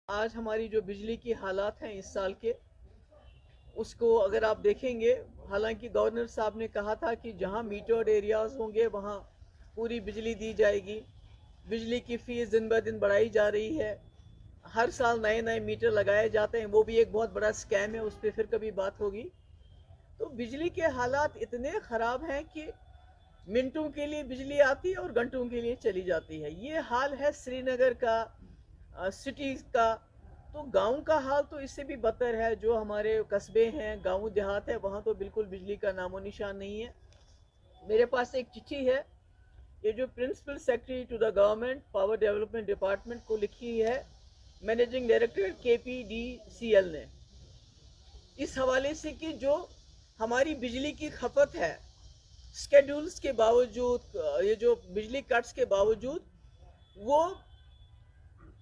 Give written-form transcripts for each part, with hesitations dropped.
आज हमारी जो बिजली की हालात हैं इस साल के, उसको अगर आप देखेंगे, हालांकि गवर्नर साहब ने कहा था कि जहां मीटर्ड एरियाज होंगे वहां पूरी बिजली दी जाएगी। बिजली की फीस दिन ब दिन बढ़ाई जा रही है। हर साल नए नए मीटर लगाए जाते हैं, वो भी एक बहुत बड़ा स्कैम है, उस पर फिर कभी बात होगी। तो बिजली के हालात इतने ख़राब हैं कि मिनटों के लिए बिजली आती है और घंटों के लिए चली जाती है। ये हाल है श्रीनगर का, सिटी का। तो गांव का हाल तो इससे भी बदतर है। जो हमारे कस्बे हैं, गांव देहात है, वहाँ तो बिल्कुल बिजली का नामो निशान नहीं है। मेरे पास एक चिट्ठी है, ये जो principal secretary to the government power development department को लिखी है मैनेजिंग डायरेक्टर KPDCL ने, इस हवाले से कि जो हमारी बिजली की खपत है स्केड्यूल्स के बावजूद, ये जो बिजली कट्स के बावजूद, वो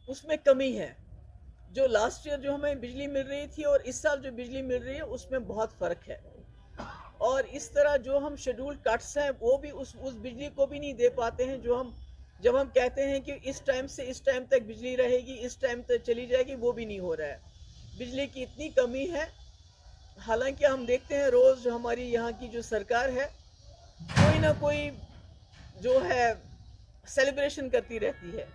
उसमें कमी है। जो लास्ट ईयर जो हमें बिजली मिल रही थी और इस साल जो बिजली मिल रही है उसमें बहुत फ़र्क है। और इस तरह जो हम शेड्यूल कट्स हैं वो भी उस बिजली को भी नहीं दे पाते हैं जो हम, जब हम कहते हैं कि इस टाइम से इस टाइम तक बिजली रहेगी, इस टाइम तक चली जाएगी, वो भी नहीं हो रहा है। बिजली की इतनी कमी है। हालांकि हम देखते हैं रोज़ हमारी यहाँ की जो सरकार है कोई ना कोई जो है सेलिब्रेशन करती रहती है,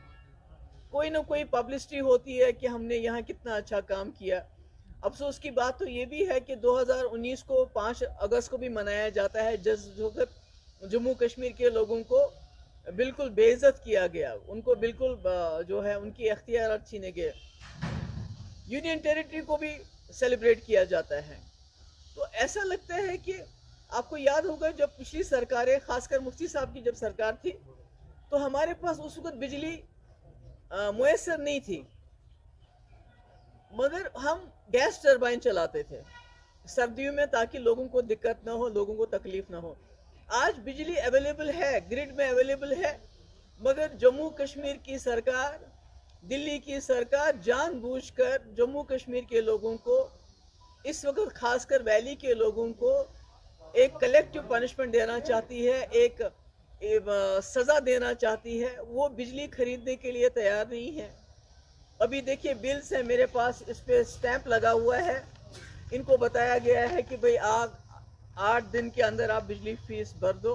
कोई ना कोई पब्लिसिटी होती है कि हमने यहाँ कितना अच्छा काम किया। अफसोस की बात तो ये भी है कि 2019 को 5 अगस्त को भी मनाया जाता है, जिस जम्मू कश्मीर के लोगों को बिल्कुल बेइज्जत किया गया, उनको बिल्कुल जो है उनकी अख्तियार छीने गए। यूनियन टेरिटरी को भी सेलिब्रेट किया जाता है। तो ऐसा लगता है कि आपको याद होगा जब पिछली सरकारें, खासकर मुफ्ती साहब की जब सरकार थी, तो हमारे पास उस वक्त बिजली मुयसर नहीं थी, मगर हम गैस टरबाइन चलाते थे सर्दियों में ताकि लोगों को दिक्कत ना हो, लोगों को तकलीफ ना हो। आज बिजली अवेलेबल है, ग्रिड में अवेलेबल है, मगर जम्मू कश्मीर की सरकार, दिल्ली की सरकार जानबूझकर जम्मू कश्मीर के लोगों को, इस वक्त खासकर वैली के लोगों को एक कलेक्टिव पनिशमेंट देना चाहती है, एक सज़ा देना चाहती है। वो बिजली खरीदने के लिए तैयार नहीं है। अभी देखिए बिल्स है मेरे पास, इस पे स्टैंप लगा हुआ है। इनको बताया गया है कि भाई आप 8 दिन के अंदर आप बिजली फीस भर दो,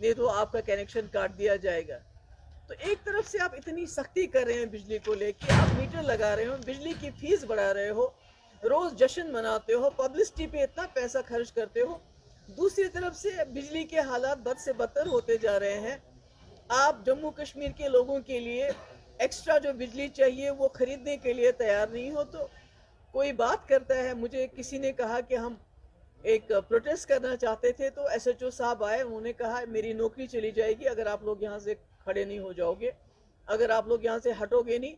नहीं तो आपका कनेक्शन काट दिया जाएगा। तो एक तरफ से आप इतनी सख्ती कर रहे हैं बिजली को लेके, आप मीटर लगा रहे हो, बिजली की फीस बढ़ा रहे हो, रोज जश्न मनाते हो, पब्लिसिटी पे इतना पैसा खर्च करते हो। दूसरी तरफ से बिजली के हालात बद से बदतर होते जा रहे हैं। आप जम्मू कश्मीर के लोगों के लिए एक्स्ट्रा जो बिजली चाहिए वो खरीदने के लिए तैयार नहीं हो। तो कोई बात करता है, मुझे किसी ने कहा कि हम एक प्रोटेस्ट करना चाहते थे, तो SHO साहब आए, उन्होंने कहा मेरी नौकरी चली जाएगी अगर आप लोग यहाँ से खड़े नहीं हो जाओगे, अगर आप लोग यहाँ से हटोगे नहीं,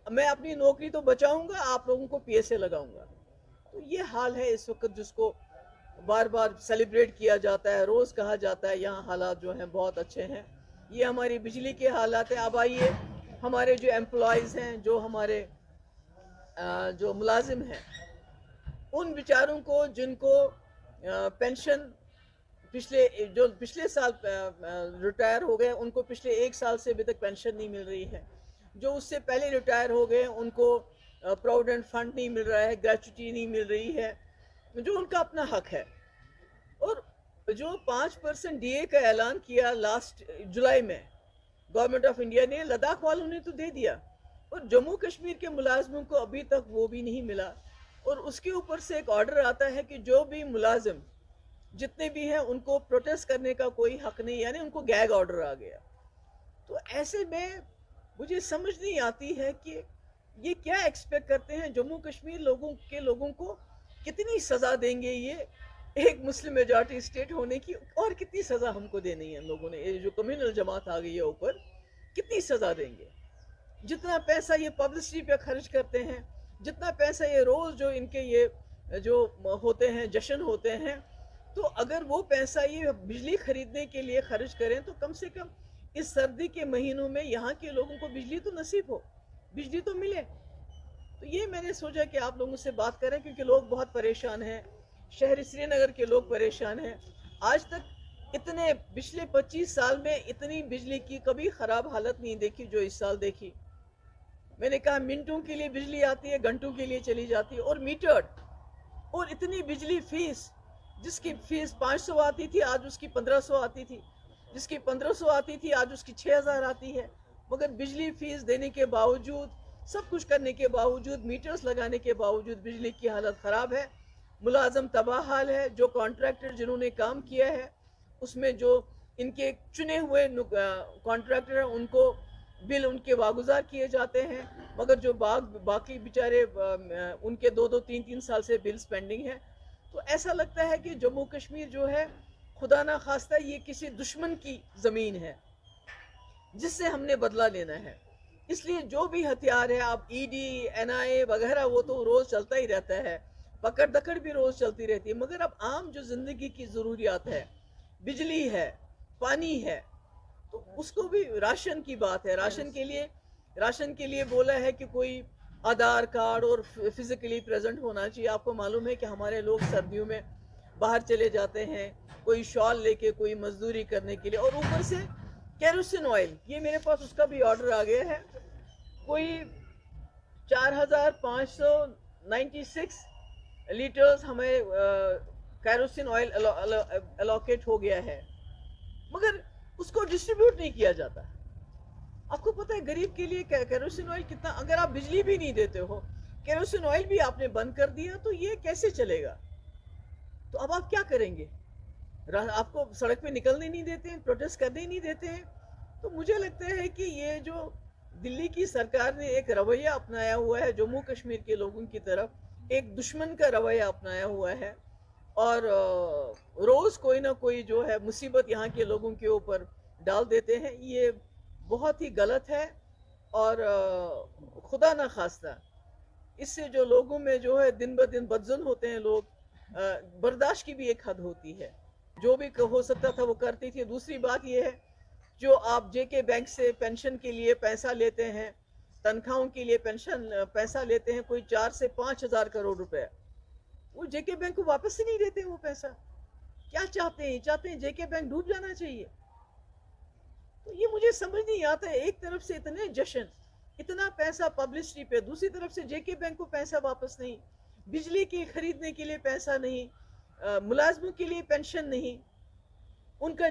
मैं अपनी नौकरी तो बचाऊंगा, आप लोगों को PSA लगाऊंगा। तो ये हाल है इस वक्त, जिसको बार बार सेलिब्रेट किया जाता है, रोज़ कहा जाता है यहाँ हालात जो हैं बहुत अच्छे हैं। ये हमारी बिजली के हालात हैं। अब आइए हमारे जो एम्प्लॉयज़ हैं, जो हमारे जो मुलाजिम हैं, उन बेचारों को जिनको पेंशन पिछले साल रिटायर हो गए, उनको पिछले 1 साल से अभी तक पेंशन नहीं मिल रही है। जो उससे पहले रिटायर हो गए उनको प्रोविडेंट फंड नहीं मिल रहा है, ग्रेच्युटी नहीं मिल रही है, जो उनका अपना हक है। और जो 5% DA का ऐलान किया लास्ट जुलाई में गवर्नमेंट ऑफ इंडिया ने, लद्दाख वालों ने तो दे दिया, और जम्मू कश्मीर के मुलाजमों को अभी तक वो भी नहीं मिला। और उसके ऊपर से एक ऑर्डर आता है कि जो भी मुलाजिम जितने भी हैं उनको प्रोटेस्ट करने का कोई हक नहीं, यानी उनको गैग ऑर्डर आ गया। तो ऐसे में मुझे समझ नहीं आती है कि ये क्या एक्सपेक्ट करते हैं जम्मू कश्मीर लोगों को कितनी सज़ा देंगे ये एक मुस्लिम मेजॉरिटी स्टेट होने की, और कितनी सज़ा हमको देनी है लोगों ने, ये जो कम्युनल जमात आ गई है ऊपर, कितनी सज़ा देंगे। जितना पैसा ये पब्लिसिटी पे खर्च करते हैं, जितना पैसा ये रोज़ जो इनके ये जो होते हैं जश्न होते हैं, तो अगर वो पैसा ये बिजली खरीदने के लिए खर्च करें तो कम से कम इस सर्दी के महीनों में यहाँ के लोगों को बिजली तो नसीब हो, बिजली तो मिले। तो ये मैंने सोचा कि आप लोगों से बात करें, क्योंकि लोग बहुत परेशान हैं, शहर श्रीनगर के लोग परेशान हैं। आज तक इतने पिछले 25 साल में इतनी बिजली की कभी ख़राब हालत नहीं देखी जो इस साल देखी। मैंने कहा मिनटों के लिए बिजली आती है, घंटों के लिए चली जाती है, और मीटर्ड, और इतनी बिजली फीस, जिसकी फीस 500 आती थी आज उसकी 1500 आती थी, जिसकी 1500 आती थी आज उसकी 6000 आती है। मगर बिजली फीस देने के बावजूद, सब कुछ करने के बावजूद, मीटर्स लगाने के बावजूद बिजली की हालत ख़राब है, मुलाजम तबाह हाल है। जो कॉन्ट्रैक्टर जिन्होंने काम किया है उसमें जो इनके चुने हुए कॉन्ट्रैक्टर हैं उनको बिल उनके वागुजार किए जाते हैं, मगर जो बाकी बेचारे उनके 2-3 साल से बिल्स पेंडिंग हैं। तो ऐसा लगता है कि जम्मू कश्मीर जो है खुदा ना खास्ता ये किसी दुश्मन की ज़मीन है जिससे हमने बदला लेना है। इसलिए जो भी हथियार है, आप ईडी, एनआईए वगैरह, वो तो रोज़ चलता ही रहता है, पकड़ दकड़ भी रोज़ चलती रहती है, मगर अब आम जो ज़िंदगी की ज़रूरियात है, बिजली है, पानी है, तो उसको भी, राशन की बात है, राशन के लिए बोला है कि कोई आधार कार्ड और फिजिकली प्रेजेंट होना चाहिए। आपको मालूम है कि हमारे लोग सर्दियों में बाहर चले जाते हैं, कोई शॉल लेके, कोई मजदूरी करने के लिए, और ऊपर से केरोसिन ऑयल, ये मेरे पास उसका भी ऑर्डर आ गया है, कोई 4596 लीटर्स हमें केरोसिन ऑयल अलोकेट हो गया है, मगर उसको डिस्ट्रीब्यूट नहीं किया जाता। आपको पता है गरीब के लिए केरोसिन ऑयल कितना, अगर आप बिजली भी नहीं देते हो, केरोसिन ऑयल भी आपने बंद कर दिया, तो ये कैसे चलेगा? तो अब आप क्या करेंगे? आपको सड़क पे निकलने नहीं देते हैं, प्रोटेस्ट करने नहीं देते हैं। तो मुझे लगता है कि ये जो दिल्ली की सरकार ने एक रवैया अपनाया हुआ है जम्मू कश्मीर के लोगों की तरफ, एक दुश्मन का रवैया अपनाया हुआ है, और रोज़ कोई ना कोई जो है मुसीबत यहाँ के लोगों के ऊपर डाल देते हैं, ये बहुत ही गलत है। और खुदा ना खास्ता इससे जो लोगों में जो है दिन ब दिन बदजुल्म होते हैं लोग, बर्दाश्त की भी एक हद होती है। जो भी हो सकता था वो करती थी। दूसरी बात ये है, जो आप जेके बैंक से पेंशन के लिए पैसा लेते हैं, तनख्वाहों के लिए पैसा लेते हैं, कोई 4 से 5 हज़ार करोड़ रुपए, वो जेके बैंक को वापस ही नहीं देते वो पैसा। क्या चाहते हैं? चाहते हैं जेके बैंक डूब जाना चाहिए। तो ये मुझे समझ नहीं आता है, एक तरफ से इतने जश्न, इतना पैसा पब्लिसिटी पे, दूसरी तरफ से जेके बैंक को पैसा वापस नहीं, बिजली के खरीदने के लिए पैसा नहीं, मुलाजमों के लिए पेंशन नहीं, उनका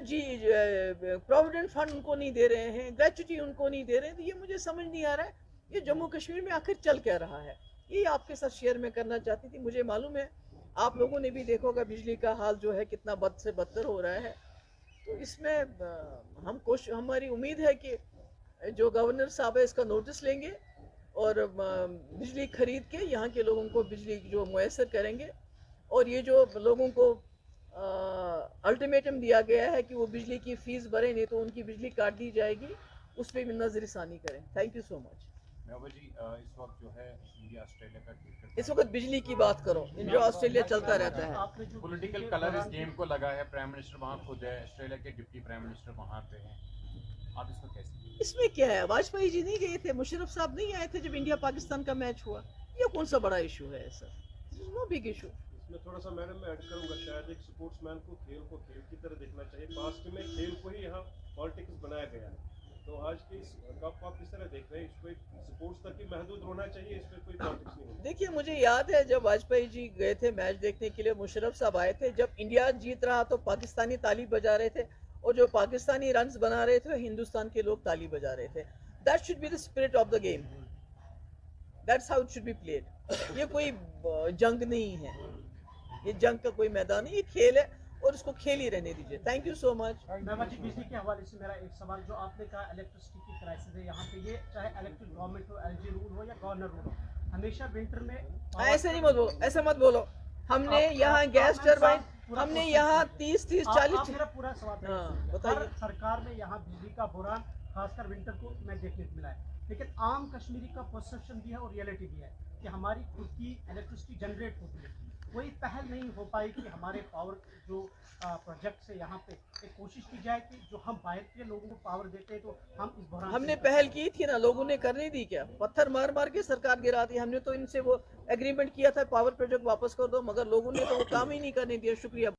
प्रोविडेंट फंड उनको नहीं दे रहे हैं, ग्रेच्युटी उनको नहीं दे रहे हैं। तो ये मुझे समझ नहीं आ रहा है ये जम्मू कश्मीर में आखिर चल क्या रहा है। ये आपके साथ शेयर में करना चाहती थी। मुझे मालूम है आप लोगों ने भी देखा होगा बिजली का हाल जो है कितना बद से बदतर हो रहा है। तो इसमें हमारी उम्मीद है कि जो गवर्नर साहब है इसका नोटिस लेंगे और बिजली खरीद के यहाँ के लोगों को बिजली जो मुयसर करेंगे। और ये जो लोगों को अल्टीमेटम दिया गया है कि वो बिजली की फीस भरें, नहीं तो उनकी बिजली काट दी जाएगी, उस पर भी नजरसानी करें। Thank you so much. जी, इस वक्त जो है इंडिया ऑस्ट्रेलिया का क्रिकेट, इस वक्त बिजली की बात करो, इंडिया ऑस्ट्रेलिया चलता रहता है। पॉलिटिकल कलर इस गेम को लगा है, प्राइम मिनिस्टर वहाँ खुद है, ऑस्ट्रेलिया के डिप्टी प्राइम मिनिस्टर वहाँ पे हैं, आप इसको कैसे? इसमें क्या है, वाजपेयी जी नहीं गए थे, मुशर्रफ साहब नहीं आए थे जब इंडिया पाकिस्तान का मैच हुआ, ये कौन सा बड़ा इशू है सर? No big issue. इसमें थोड़ा सा मैडम मैं ऐड करूंगा, शायद एक स्पोर्ट्समैन को खेल की तरह देखना चाहिए। पास्ट में खेल को ही यहाँ पॉलिटिक्स बनाया गया है, तो आज की इस कप को आप किस तरह देख रहे हैं? इसको एक स्पोर्ट्स तक ही महदूद होना चाहिए, इसमें कोई पॉलिटिक्स नहीं होनी। देखिए, मुझे याद है जब वाजपेयी जी गए थे मैच देखने के लिए, मुशर्रफ साहब आए थे, जब इंडिया जीत रहा तो पाकिस्तानी ताली बजा रहे थे, और जो पाकिस्तानी रन्स बना रहे थे हिंदुस्तान के लोग ताली बजा रहे थे। That should be the spirit of the game, that's how it should be played. ये कोई जंग नहीं है, ये जंग का कोई मैदान नहीं, ये खेल है और इसको खेल ही रहने दीजिए। Thank you so much. मेहबा जी, बिजली के हवाले से मेरा एक सवाल, जो आपने कहा इलेक्ट्रिसिटी की क्राइसिस है यहाँ पे, ये चाहे इलेक्ट्रिक गवर्नमेंट हो, एलजी रूल हो या गवर्नर रूल हो, हमेशा विंटर में ऐसे नहीं मत बोलो, ऐसा मत बोलो। हमने यहाँ गैस टरबाइन, हमने यहाँ 30-40 मेरा पूरा सवाल बताइए। सरकार में यहाँ बिजली का बुरान खासकर विंटर को मैं देखने को मिला है, लेकिन आम कश्मीरी का परसेप्शन भी है और रियलिटी भी है कि हमारी खुद की इलेक्ट्रिसिटी जनरेट होती है। कोई पहल नहीं हो पाई कि हमारे पावर जो प्रोजेक्ट से यहाँ पे एक कोशिश की जाए कि जो हम बाहर के लोगों को पावर देते हैं तो हम इस बहरान। हमने पहल की थी ना, लोगों ने करने दी क्या? पत्थर मार मार के सरकार गिरा दी। हमने तो इनसे वो एग्रीमेंट किया था पावर प्रोजेक्ट वापस कर दो, मगर लोगों ने तो वो काम ही नहीं करने दिया। शुक्रिया।